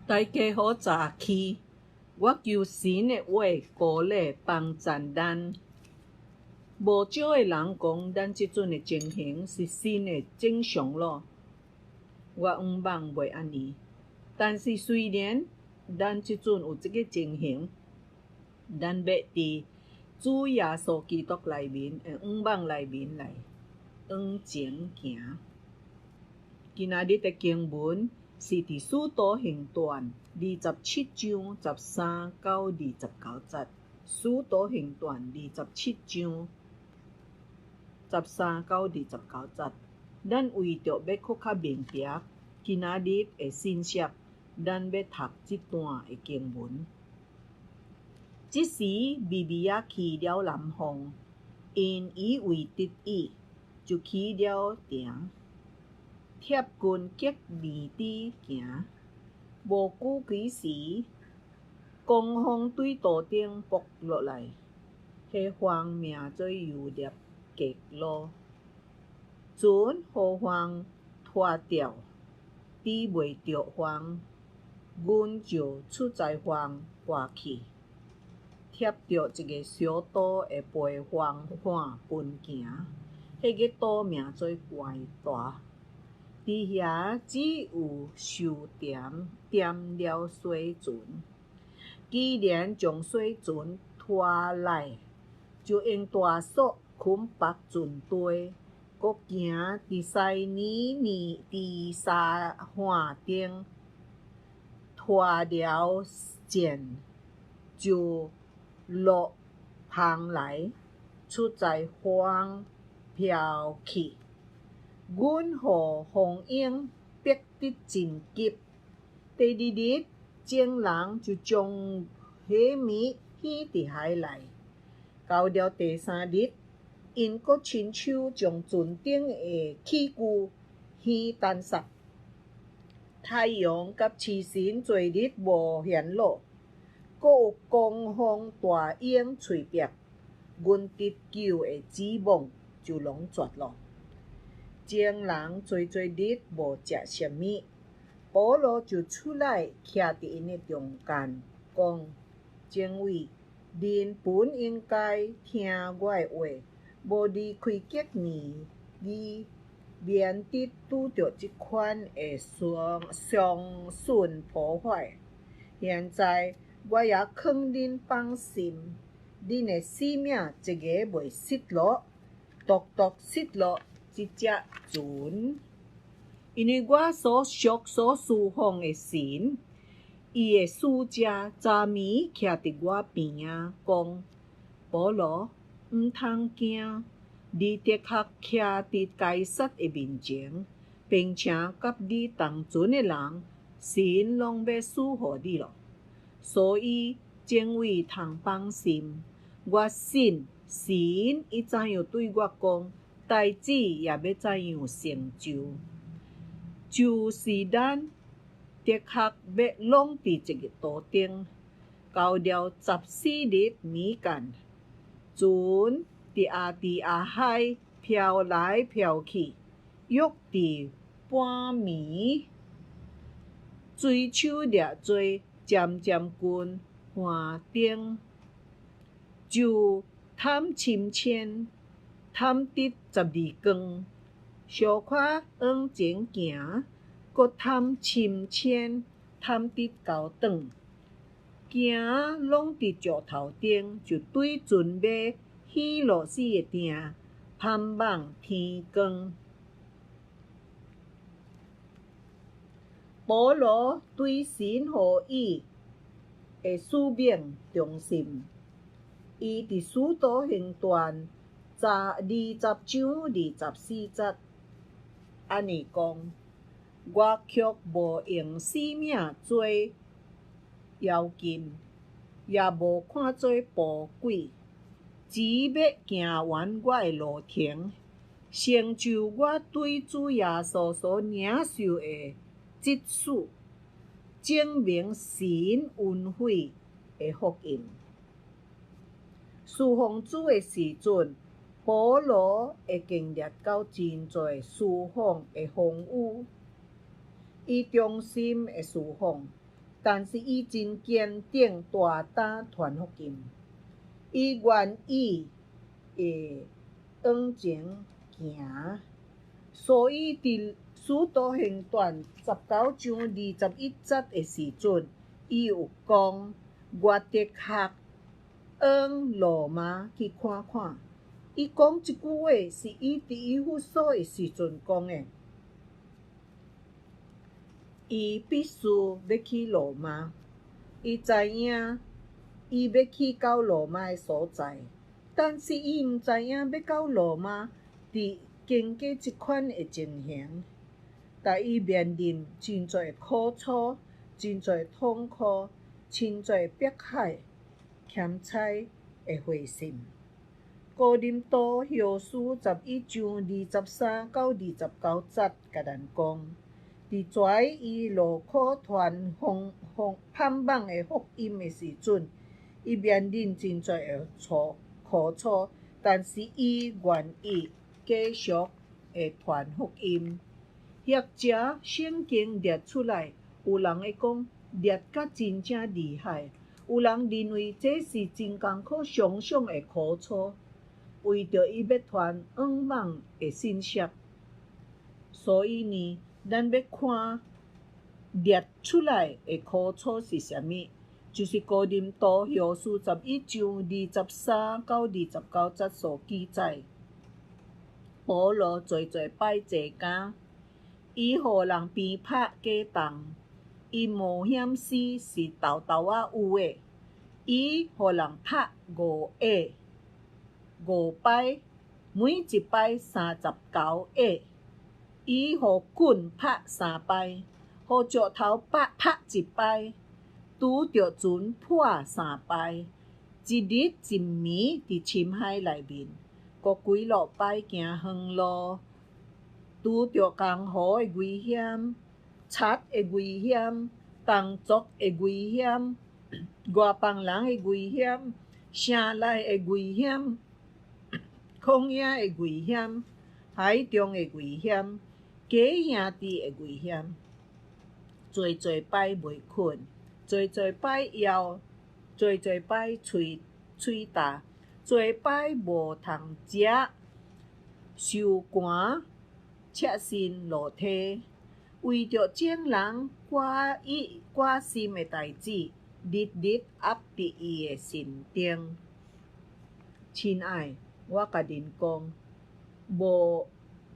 大家好早起，我求神的话鼓励帮赞咱。无少的人讲，咱即阵的情形是新的正常咯。我毋茫袂安尼，但是虽然咱即阵有即个情形，咱要伫主耶稣基督内面，毋茫内面来往前行。今仔日的经文是伫使徒行传27章13到29节。使徒行传27章13到29节。咱为着要搁较明白今仔日的信息，咱要读即段的经文。即时米利亚去了南方，因以为得意，就去了城，贴近革米底行。无久几时，狂风对道顶扑落来，迄风名做犹列革罗。船予风拖掉，抵袂着风，阮就出在风刮去，贴着一个小岛的背风岸奔行。迄个岛名做怪大，伫遐只有受点了水船。既然将水船拖来，就用大锁捆绑船堆，搁行伫西尼伫沙岸顶拖了箭，就落旁来，出在风飘去。阮互风影逼得真急。第二日，众人就将虾米掀伫海内。到了第三日，因搁亲手将船顶的器具掀单煞。太阳甲星辰做日无显露，搁有狂风大鹰吹逼，阮得救的指望就拢绝咯。众人做日无食什么，保罗就出来徛伫因的中间，讲：众位，恁本应该听我的话，无离开革命，免得拄着即款的伤损破坏。现在我也劝恁放心，恁的性命一个袂失落，独失落即只船。因为我所属所侍奉的神，伊的使者昨暝徛伫我边仔，讲：保罗，毋通惊，你的确徛伫该撒的面前，并且甲你同船的人，神拢要赐互你咯。所以众位通放心，我信神伊怎样对我讲，代志也要怎样成就。就是咱的确要拢伫一个岛顶，到了14日暝间，船伫亚地亚海飘来飘去，约伫半暝，水手掠做，渐近岸顶，就探深浅，探得12竿。小可往前行，搁探深浅，探得高长。行拢伫石头顶，就对船尾起落死的定，盼望天光。保罗对神予伊的使命忠心。伊伫使徒行传20章24节安尼讲：我却无用性命做要紧，也无看做宝贵，只要行完我的路程，成就我对主耶稣所领受的职事，证明神恩惠的福音。侍奉主的时阵，保罗会经历到真侪侍奉的风雨。伊忠心的侍奉，但是伊真坚定大胆传福音，伊愿意会往前行。所以伫使徒行传19章21节的时阵，伊有讲：我的确往罗马去看看。伊讲即句话是伊伫以弗所的时阵讲的。伊必须要去罗马，伊知影伊要去到罗马的所在，但是伊毋知影要到罗马伫经过即款的情形，但伊面临真侪苦楚、真侪痛苦、真侪迫害、欠采的回信。哥林多后书11章23到29节甲咱讲，伫跩伊路可传盼望的福音的时阵，伊面临真侪的苦楚，但是伊愿意继续的传福音。或者圣经列出来，有人会讲列甲真正厉害，有人认为这是真艰苦上上的苦楚。为着伊要传往望的信息，所以呢，咱要看列出来的苦楚是啥物？就是哥林多后书11章23到29节所记载。保罗侪摆坐监，伊互人鞭拍假动，伊冒险死是豆豆仔有的，伊互人拍5摆，每一摆39下，伊互棍拍3摆，互石头拍1摆，拄着船破3摆，一日一暝伫深海内面，搁几落摆行远路，拄着江湖的危险、贼的危险、同族的危险、外邦人的危险、城内的危险、旷野的危险、海中的危险、假兄弟的危险，侪摆袂困，侪摆枵，侪摆喙焦，侪摆无通食，受寒，赤身裸体，为着众人挂心的代志，日日压伫伊的心顶。亲爱，我甲恁讲，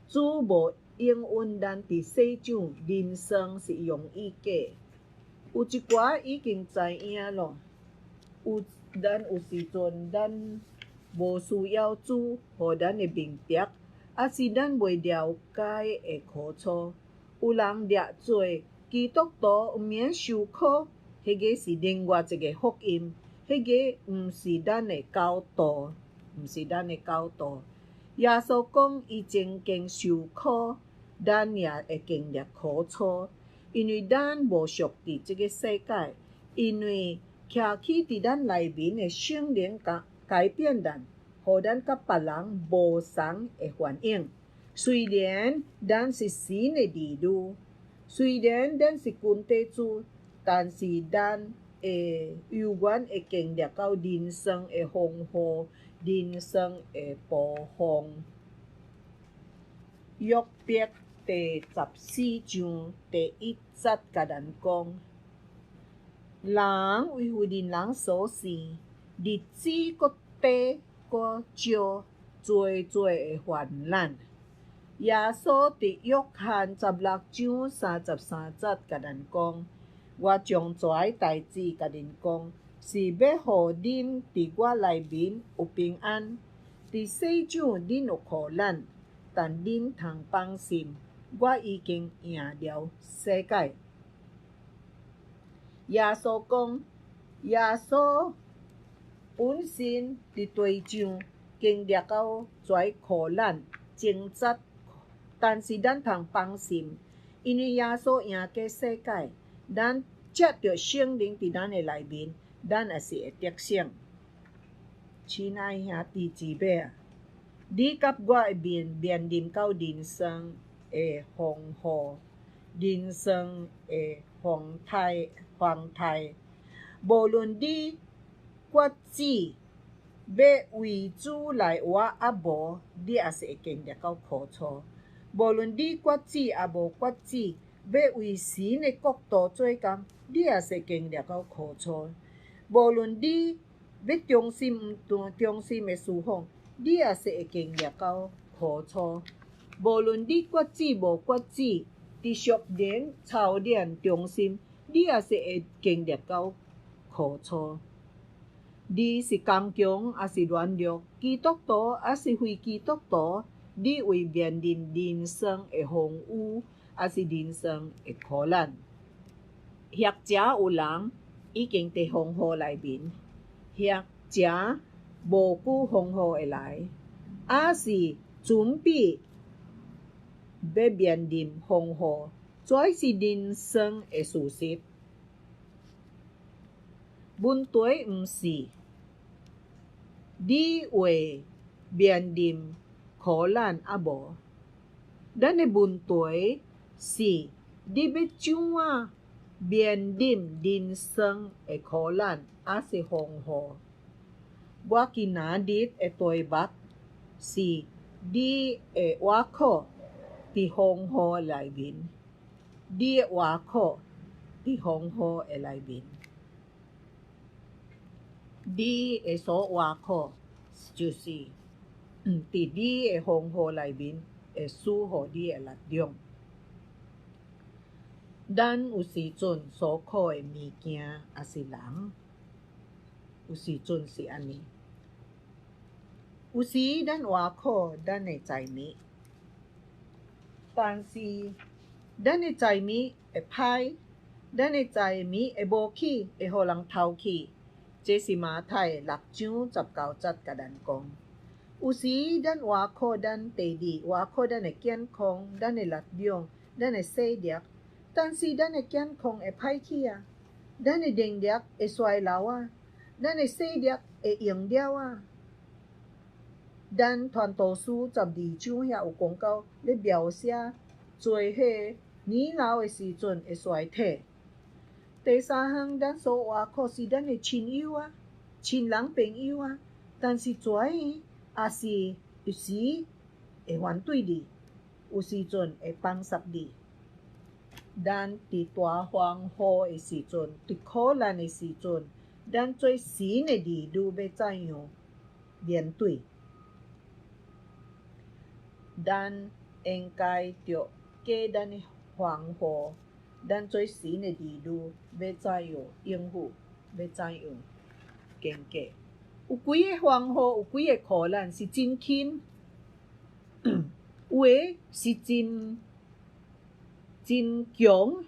主无应允咱伫世上人生是容易过，有一寡已经知影咯。有时阵咱无需要主互咱的明白，也是咱袂了解的苦楚。有人掠做基督徒毋免受苦，迄个是另外一个福音，迄个毋是咱的教导。耶稣讲，伊真经受苦，咱也会经历苦楚，因为咱无属伫这个世界，因为徛起伫咱内面的圣灵改变咱，互咱甲别人无同的反应。虽然咱是神的儿女，虽然咱是军队主，但是咱会永远会经历到人生的丰富，人生的暴风。约伯第14章第1节甲咱讲：人为妇人所生，日子搁短搁少，多的患难。耶稣伫约翰16章33节甲咱讲：我将遮个代志甲恁讲，是要互恁伫我内面有平安。伫世上恁有苦难，但恁通放心，我已经赢了世界。耶稣讲，耶稣本身伫地上经历到遮苦难、挣扎，但是咱通放心，因为耶稣赢过世界，咱藉着圣灵伫咱的内面，咱也是会得胜。亲爱兄弟姊妹啊，你甲我会面临到人生的丰富，人生的皇太，无论你决志要为主来活啊无，你也是会经历到苦楚。无论你决志啊无决志，要为神的国度做工，你也是经历到苦楚。无论你要忠心毋忠心的侍奉，你也是会经历到苦楚。无论你决志无决志，伫属灵操练忠心，你也是会经历到苦楚。你是刚强还是软弱？基督徒还是非基督徒？你为面临人生的风雨，还是人生的苦难？或者有人已经伫风雨内面，或者无久风雨会来，还是准备要面临风雨，这是人生的事实。问题毋是你会面临苦难啊无，咱的问题是你要怎啊面临人生的苦难还是风雨。我今仔日的题目是你的活口伫风雨内面，你的活口伫风雨的内面。你的所活口就是伫你的风雨内面会赐予你的力量。咱有时阵所靠的物件也是人，有时阵是安尼。有时咱活口咱的财物，但是咱的财物会歹，咱的财物会无去，会互人偷去。这是马太6章19节甲咱讲。有时咱活靠咱第二，活靠咱的健康、咱的力量、咱的视力，但是咱的健康会歹去啊，咱的能力会衰老啊，咱的视力会用了啊。咱传道书12章遐有讲到，咧描写做迄年老的时阵会衰退。第三项，咱所活靠是咱的亲友啊、亲人朋友啊，但是遮个也是有时会反对你，有时阵会帮助你。咱伫大风雨的时阵，伫苦难的时阵，咱做神的儿女要怎样面对？咱应该着过咱的防护。咱做神的儿女要怎样应付？要怎样经过？有几个防护，有几个苦难是真轻，有的是真强、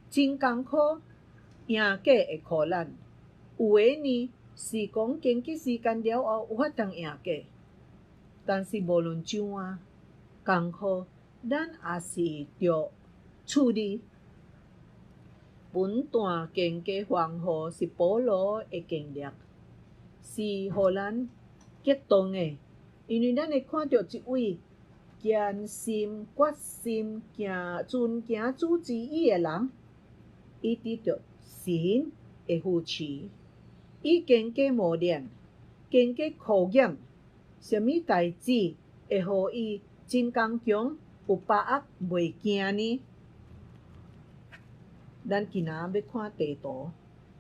真艰苦，赢过的苦难。有的呢是讲经过时间了后有法通赢过，但是无论怎啊艰苦，咱也是着处理。本段经过防护是保罗的经历，是互咱激动的，因为咱会看到一位坚心决心遵行主旨意的人，伊得到神的扶持，伊经过磨练，经过考验，什么代志会互伊真刚强，有把握袂惊呢？咱今仔要看地图，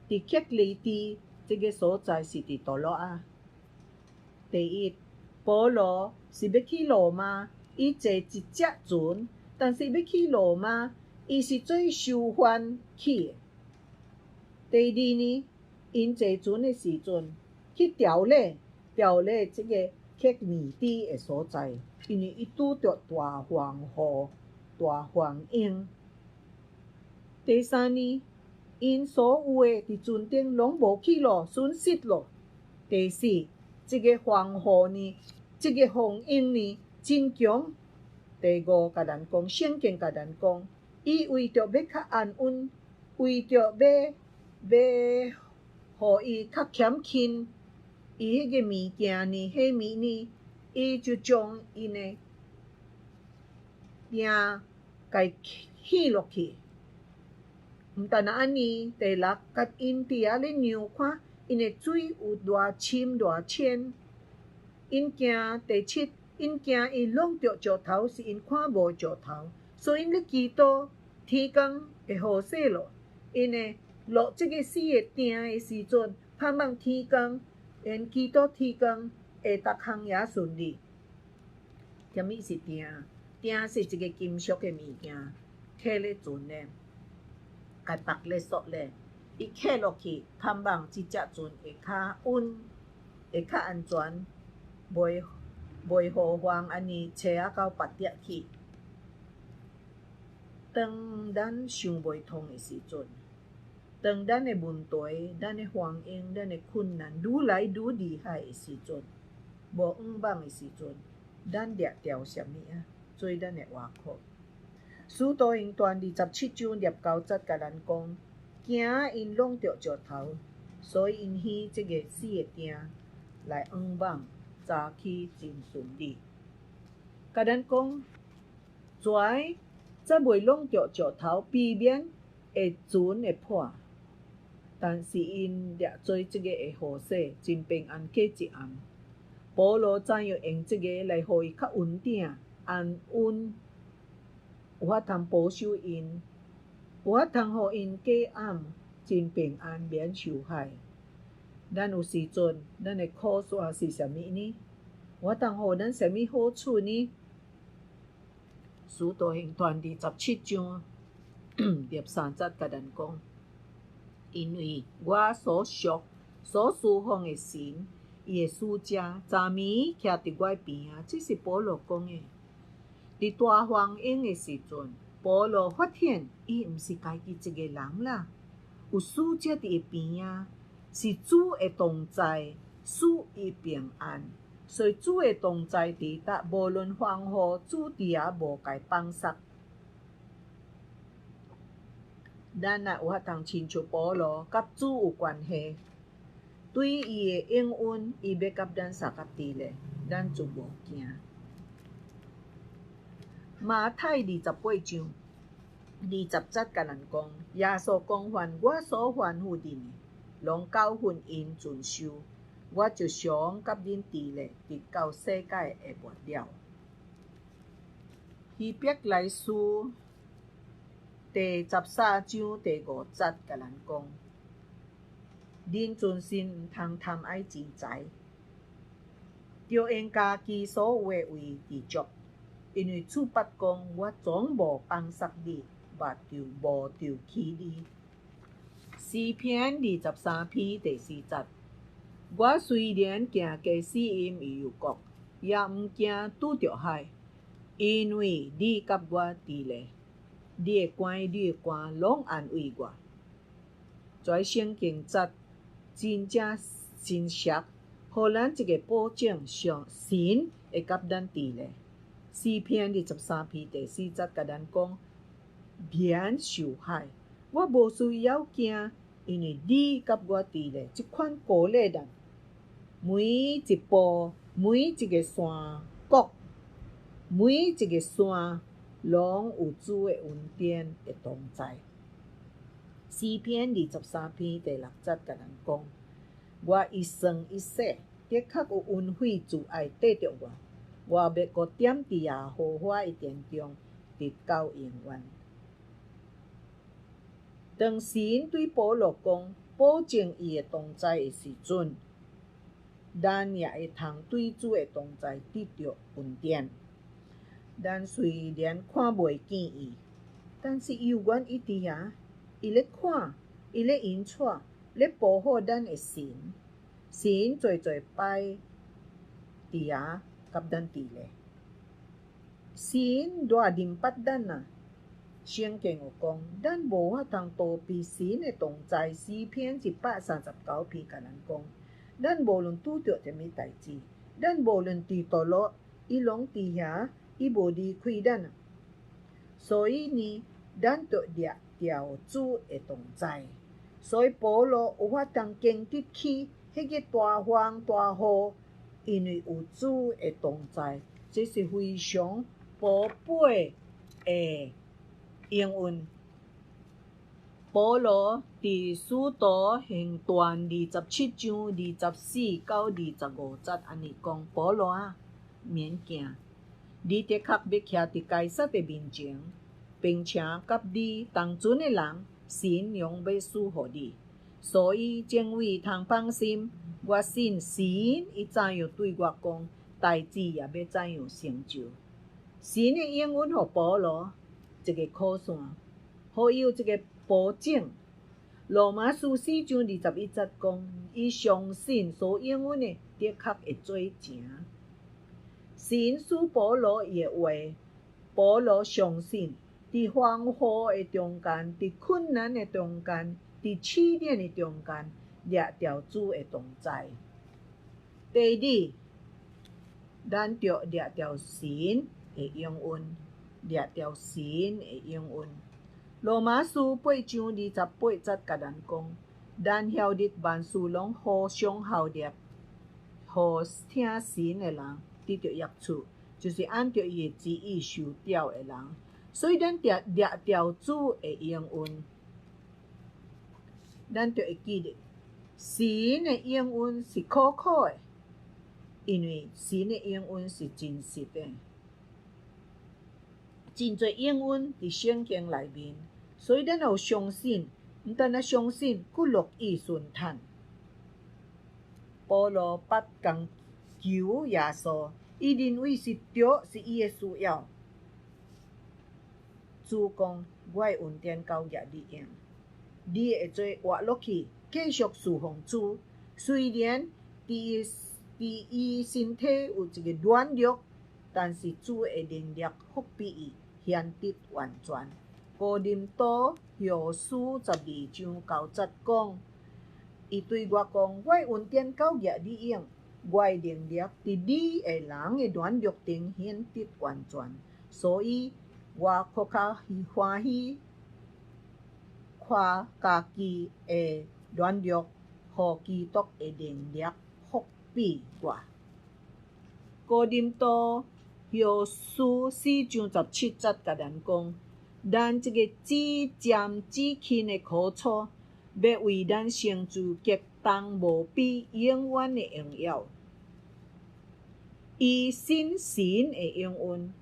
伫克里地这个所在是伫多洛啊。第一，保罗是要去罗马，伊坐一只船，但是要去罗马，伊是做囚犯去的。第二呢，因坐船的时阵去调理这个克里地的所在，因为伊拄着大风雨、大风涌。第三呢，因所有的伫船顶拢无去咯，损失咯。第四，这个风雨呢，这个风涌呢真强。第五，甲咱讲，圣经甲咱讲，伊为着要较安稳，为着要互伊较谦轻，伊迄个物件呢，迄物呢，伊就将伊呢饼甲伊起落去。毋但那安尼，第六甲因伫遐咧让看，因诶水有偌深偌浅。因行第七，因行伊拢着石头，是因看无石头，所以因咧祈祷天公会雨雪落。因会落即个死诶定诶时阵，盼望天公，因祈祷天公会逐项也顺利。什么是定？定是一个金属诶物件，刻咧船咧，甲绑咧锁咧，伊刻落去，盼望即只船会较稳，会较安全。袂互风安尼吹啊到别地去。当咱想袂通的时阵，当咱的问题、咱的反应、咱的困难愈来愈厉害的时阵，无往网的时阵，咱掠条什么啊？做咱的外壳。使徒行传27章29节甲咱讲，行因拢着石头，所以因起即个死的定来往网。早起真顺利，甲咱讲，跩则袂弄着石头，避免会船会破。但是因掠做即个会雨雪，真平安过一暗。保罗怎样用即个来互伊较稳定、安稳，有法通保守因，有法通互因过暗真平安，免受害。咱有时阵，咱的苦线是啥物呢？我通互咱啥物好处呢？使徒行传27章13节甲咱讲，因为我所属、所侍奉的神，伊的使者昨暝徛伫我边仔，这是保罗讲的。伫大黄莺的时阵，保罗发现伊毋是家己一个人啦，有使者伫伊边仔。是主的同在，使伊平安。所以主的同在伫搭，无论风雨，主伫遐无甲伊放煞。咱也有法通亲像保罗，甲主有关系。对伊的应允，伊要甲咱相合伫咧，咱就无惊。马太28章20节甲咱讲，耶稣讲凡我所吩咐的呢，拢教训因遵守，我就常甲恁伫咧，直到世界的末了。希伯来书第13章第5节甲咱讲，恁存心毋通贪爱钱财，着用家己所有的为知足，因为主八讲，我总无放煞你，目就无着起你。诗篇23篇第4节，我虽然行过死荫与幽谷，也毋惊拄着海，因为你甲我伫咧，你的竿拢安慰我。跩圣经节真正真实，互咱一个保证，上神会甲咱伫咧。诗篇23篇第4节甲咱讲，免受害。我无需要惊，因为你甲我伫咧，即款鼓励咱，每一步、每一个山谷、每一个山，拢有主的恩典的同在。诗篇23篇第6节甲咱讲，我一生一世，的确有恩惠慈爱缀着我，我要搁踮伫遐豪华的殿中，直到永远。当神对保罗讲，保证伊的同在的时阵，咱也会通对主的同在得到恩典。咱虽然看袂见伊，但是有缘伊伫遐，伊咧看，伊咧引带，咧保护咱的神。神做摆伫遐，甲咱伫咧。神偌认捌咱啊！圣经有讲，咱无法通逃避神的同在。诗篇139篇甲咱讲，咱无论拄着什么代志，咱无论伫倒落，伊拢伫遐，伊无离开咱啊。所以呢，咱着掠着主的同在。所以保罗有法通经得起迄个大风大雨，因为有主的同在，这是非常宝贝的应允。保罗伫使徒行传27章24到25节安尼讲：保罗啊，免惊，你的确要徛伫该撒的面前，并且甲你同船的人，神用要赐予你。所以正为通放心，我信神伊怎样对我讲，代志也要怎样成就。神的应允予保罗一个靠线，予有一个保证。罗马书4章21节讲，伊相信所应允的的确会做成。神赐保罗伊的话，保罗相信，伫风雨的中间，伫困难的中间，伫试炼的中间，掠着主的同在。第二，咱着掠着神的应允，掠着神的应允。罗马书8章28节甲咱讲，咱晓得万事拢互相效力，互听神的人得到益处，就是按照伊的旨意受召的人。所以咱掠着主的应允，咱就会记得，神的应允是可靠的，因为神的应允是真实的。真侪应允伫圣经内面，所以咱有相信，毋但咱相信，佫乐意顺坦。保罗捌讲求耶稣，伊认为是对，是伊的需要。主讲，我会恩典交给你用，你会做活落去，继续侍奉主。虽然伫伊身体有一个软弱，但是主的能力福比伊显得完全。哥林多后书12章9节讲，伊对我讲，我的恩典交给你用，我的能力伫你的人的软弱中显得完全。所以我更较欢喜看家己的软弱，互基督的能力福比我。哥林多后书4章17节甲咱讲，咱这个至渐至轻的苦楚，要为咱成就极重无比永远的荣耀。伊信神的应允，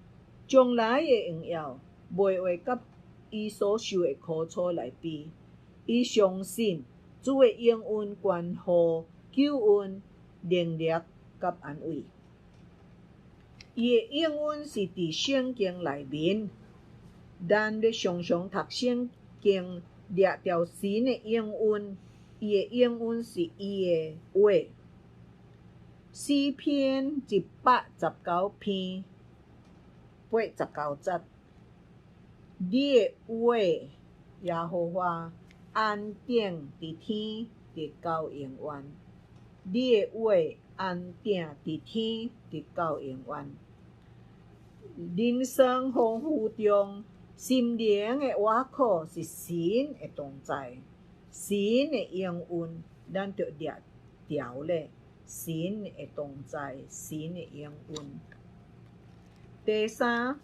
将来的荣耀袂话甲伊所受的苦楚来比。伊相信主的应允关乎救恩、能力甲安慰。伊的应允是伫圣经内面，咱要常常读圣经，掠着神的应允。伊的应允是伊的话。诗篇119篇89节，你的话，耶和华安定伫天，直到永远。你的话安定伫天，直到永远。人生丰富中，心灵的活口是神的同在，神的应允，咱着掠着咧。神的同在，神的应允。第三，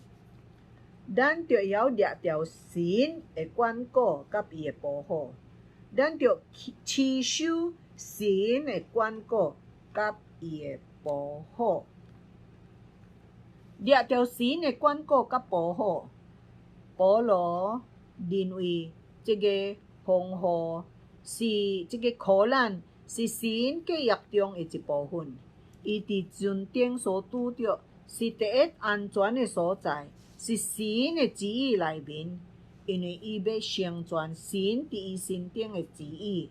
咱着要掠着神的管顾甲伊的保护，咱着持守神的管顾甲伊的保护。掠着神的管顾甲保护，保罗认为这个丰富是这个苦难。是神计划中的一部分，伊伫船顶所拄着是第一安全的所在，是神的旨意内面，因为伊要成全神伫伊身顶的旨意。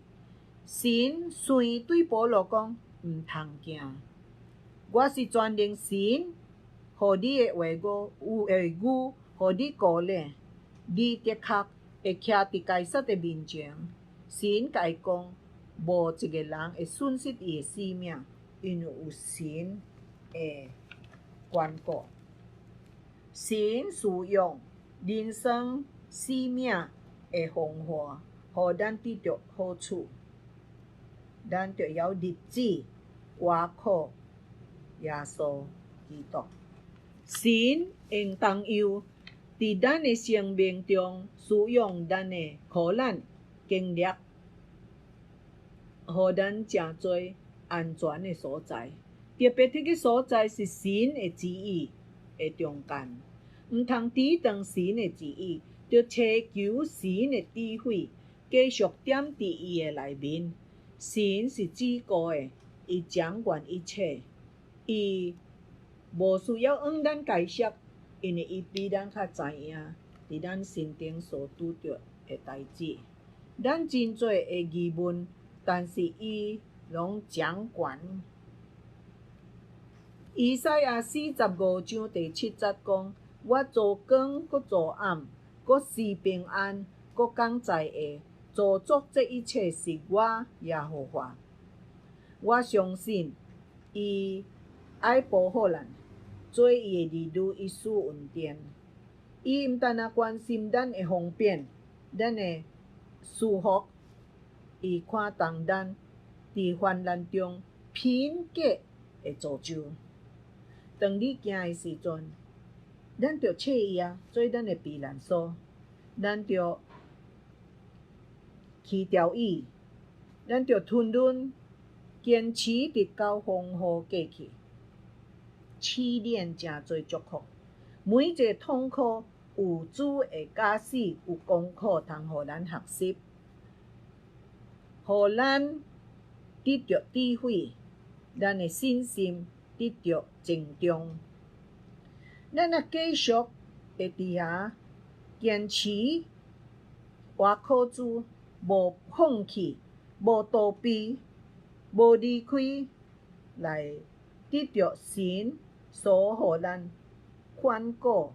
神遂对保罗讲，毋通惊，我是全能神，互你的话语，互你鼓励，你的确会徛伫该撒的面前。神甲伊讲，无一个人会损失伊的性命，因为有神的关顾。神使用人生生命的丰富，互咱得到好处。咱就要立志活靠耶稣基督。神应当有伫咱的生命中使用咱的苦难，经历，互咱诚侪安全的所在。特别迄个所在是神的旨意的中间，毋通抵挡神的旨意，着祈求神的智慧，继续点伫伊的内面。神是至高的，伊掌管一切，伊无需要向咱解释，因为伊比咱较知影伫咱身顶所拄着的代志。咱真侪会疑问，但是伊拢掌管。以赛亚45章第7节讲：我做光，搁做暗，搁施平安，搁降灾厄，做作这一切是我耶和华。我相信伊爱保护咱，做伊的儿女一丝稳定。伊毋但关心咱的方便，咱的舒服，伊看重咱伫患难中品格的造就。当你行的时阵，咱着找伊做咱的避难所，咱着去调伊，咱着吞忍，坚持直到风雨过去。试炼诚侪祝福，每一个痛苦有主的假使，有功课通互咱学习，互咱得着智慧，咱的信心得着增长。咱若继续会伫遐坚持活靠主，无放弃，无逃避，无离开，来得着神所互咱宽顾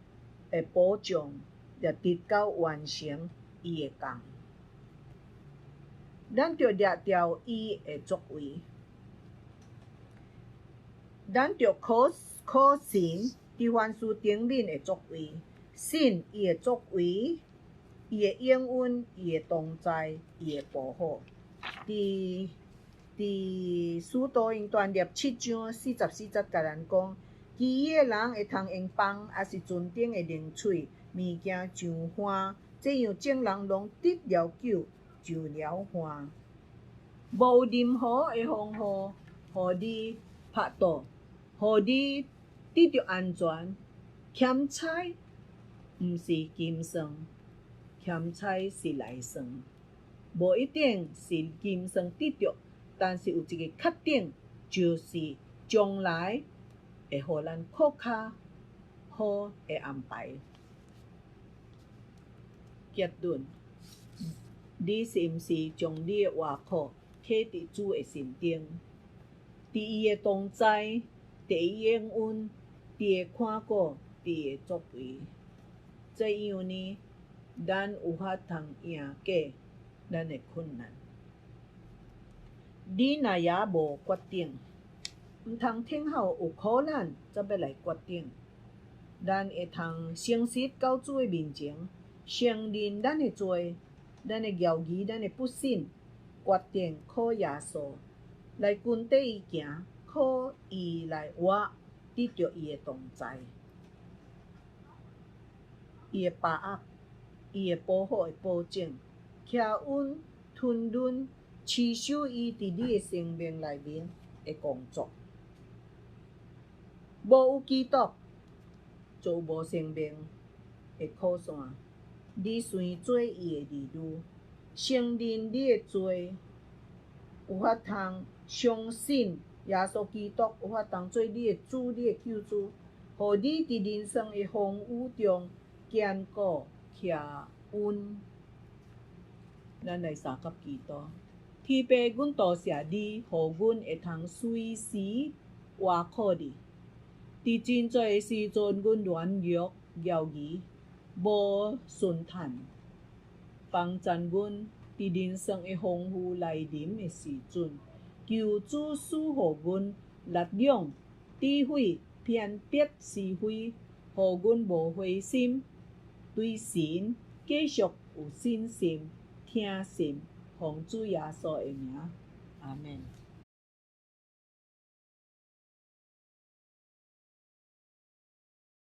的保障，就直到完成伊的工。咱着掠着伊的作为，咱着靠神伫凡事顶面的作为，信伊的作为，伊的应允，伊的同在，伊的保护。伫使徒行传7章44节甲咱讲，其余的人会通用饭，也是尊顶的灵水，物件上欢，这样众人拢得了救，就了欢。无任何的风雨，互你拍倒，互你得着安全。欠彩毋是金算，欠彩是来算，无一定是金算得着，但是有一个确定，就是将来会互咱更较好的安排。结论：你是毋是将你的活口贴伫主的身顶？伫伊的同在，伫伊应允，伫伊看顾，伫伊作为，这样呢，咱有法通赢过咱的困难。你若也无决定，毋通等候有苦难才要来决定。咱会通诚实到主的面前，承认咱的罪、咱的骄疑、咱的不信，决定靠耶稣来跟缀伊行，靠伊来活，得着伊的同在，伊的把握，伊的保护的保证，徛稳吞忍，持守伊伫你的生命内面的工作。无有基督，就无生命的靠线。你虽做伊的儿女，承认你的罪，有法通相信耶稣基督，有法通做你的主、你的救主，互你伫人生的风雨中坚固徛稳。咱来三甲祈祷。天父，阮多谢你，互阮会通随时活靠你。伫真侪时阵，阮软弱、骄疑，无顺坦，帮助阮伫人生的丰富来临的时阵，求主赐互阮力量、智慧、辨别是非，互阮无灰心，对神继续有信心，听信，奉主耶稣的名，阿门。